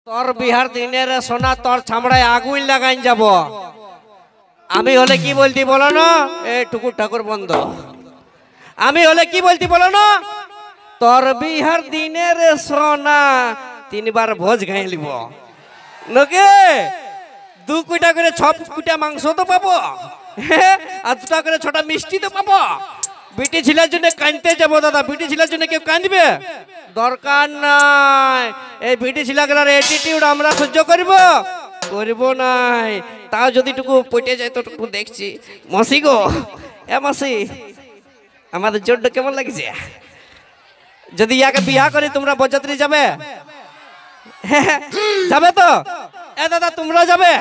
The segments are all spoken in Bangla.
তোর বিহার দিনের সোনা তোর ছামড়ায় আগুন লাগাইন যাব। আমি হলে কি বলতি বলো না, এ টুকুর ঠাকুর বন্ধ। আমি হলে কি বলতি বলো না, তোর বিহার দিনের সোনা তিনবার ভোজ খাই লিব নকে। 2 কুইটা করে 6 কুইটা মাংস তো পাবো, আর 2টা করে 6টা মিষ্টি তো পাবো। বিটি ছিলার জন্য কাঁদতে যাবো দাদা, বিটি ছিলার জন্য কেউ কাঁদবে দরকার নাই। এই বিটি ছিলাগুলার অ্যাটিটিউড আমরা সহ্য করব নাই। তাও যদি টুকু পটে যায় তো টুকু দেখছি। মাসি গো, এ মাসি, আমাদের জোরটা কেমন লাগছে? যদি ইয়াকে বিয়া করি তোমরা বরযাত্রী যাবে? যাবে তো? এ দাদা তোমরা যাবে?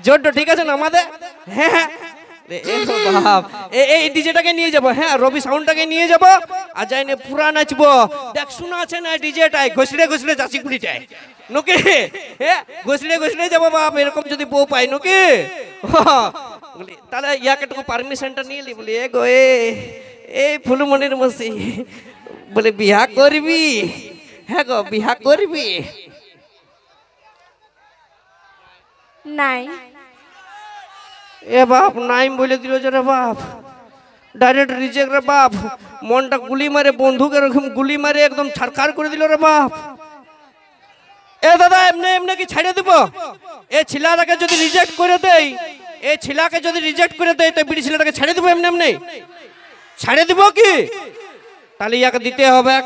জোরটা ঠিক আছে না আমাদের? হ্যাঁ এই ডিজেটাকে নিয়ে যাবো, হ্যাঁ রবি সাউন্ডটাকে নিয়ে যাবো, আর যাই না পুরা নাচবো। দেখ শোনা আছে না ডিজেটাই ঘষড়ে ঘষড়ে যাচ্ছি কুড়িটায় নকি, হ্যাঁ ঘষড়ে ঘষড়ে যাবো বাপ। এরকম যদি বউ পাই নকি, তাহলে ইয়াকে টুকু পারমিশনটা নিয়ে লি। বলি এ গো এই ফুলমণির মসি বলে বিহা করবি? হ্যাঁ গো বিহা করবি? নাই। এ বাপ নাই বলে দিল যে রে বাপ, ডাইরেক্ট রিজেক্ট রে বাপ। মনটা গুলি মারে, বন্ধুকে এরকম গুলি মারে একদম ছাড়খার করে দিল রে বাপ। এ দাদা এমনি এমনি কি ছাড়িয়ে দিব? এ ছিলাটাকে যদি রিজেক্ট করে দেই, এই ছিলাকে যদি রিজেক্ট করে দেয় তো বিড়ি ছিলাটাকে ছাড়িয়ে দিব? এমনি এমনি ছাড়িয়ে দিব কি? তাহলে ইয়াকে দিতে হবে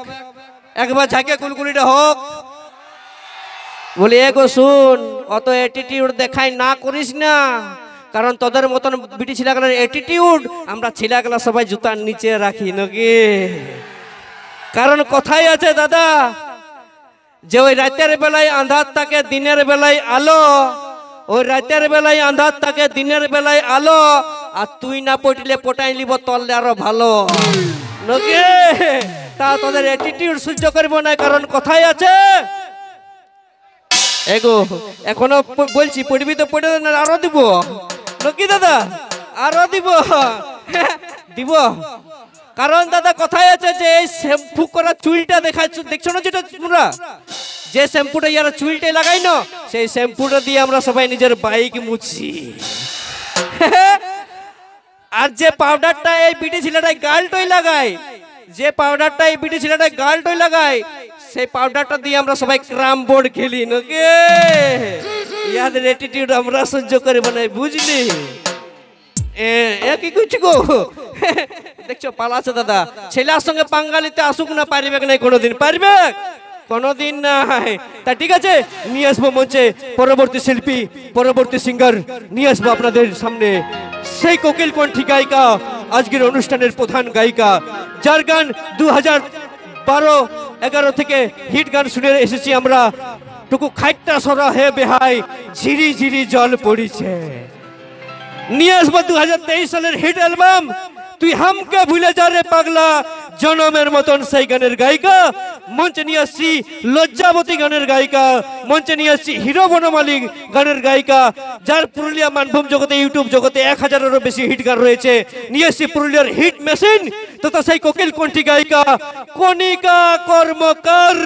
একবার ঝাঁকে কুলকুলিটা হোক। বলি এ গো শুন, অত অ্যাটিটিউড দেখাই না করিস না, কারণ তোদের মতন বিটি ছিলাগুলোর অ্যাটিটিউড আমরা ছিলাগুলা সবাই জুতার নিচে রাখি নাকি। কারণ কথাই আছে দাদা, যে ওই রাতের বেলায় আন্ধার থাকে দিনের বেলায় আলো, ওই রাতের বেলায় আন্ধার থাকে দিনের বেলায় আলো। আর তুই না পটলে পটাই লিব তললে আরো ভালো নাকি। তা তোদের অ্যাটিটিউড সহ্য করব না, কারণ কথাই আছে। এগো এখনো বলছি পড়বি তো পড়ে আরো দিব নাকি দাদা, আরো দিব দিব। কারণ দাদা কথাই আছে যে এই শ্যাম্পু করা চুলটা দেখছো না যেটা তোমরা, যে শ্যাম্পুটা ইয়ারা চুলটাই লাগাই না, সেই শ্যাম্পুটা দিয়ে আমরা সবাই নিজের বাইক মুছি। আর যে পাউডারটা এই বিটি ছেলেটাই গালটই লাগায়, যে পাউডারটা এই বিটি ছেলেটাই গালটই লাগায়, সেই পাউডারটা দিয়ে আমরা সবাই ক্রাম বোর্ড খেলি নাকি। ইয়াদের অ্যাটিটিউড আমরা সহ্য করব না, বুঝলি? এ কি করছি গো? দেখছো পালাচ্ছে দাদা। ছেলের সঙ্গে পাঙ্গালিতে আসুক না, পারিবে না কোনোদিন? পারবে কোনোদিন নাই। তা ঠিক আছে, নিয়ে আসবো মঞ্চে পরবর্তী শিল্পী, পরবর্তী সিঙ্গার নিয়ে আসবো আপনাদের সামনে। সেই কোকিল কণ্ঠী গায়িকা, আজকের অনুষ্ঠানের প্রধান গায়িকা, যার গান 2012-11 থেকে হিট গান শুনে এসেছি আমরা। টুকু খাইটটা সরা হে বেহাই, ঝিরি ঝিরি জল পড়িছে। নিয়ে আসবো 2023 সালের হিট অ্যালবাম তুই হামকে ভুলে যা রে পাগলা, জনমের মতন সেই গানের গায়িকা। মঞ্চে নিয়ে আসছি লজ্জাবতী গানের গায়িকা, মঞ্চে নিয়ে আসছি হিরো বনমালী গানের গায়িকা, যার পুরুলিয়া মানভূম জগতে, ইউটিউব জগতে 1000-এরও বেশি হিট গান রয়েছে। নিয়ে আসছি পুরুলিয়ার হিট মেশিন তথা সেই কোকিল কণ্ঠী গায়িকা কণিকা কর্মকার।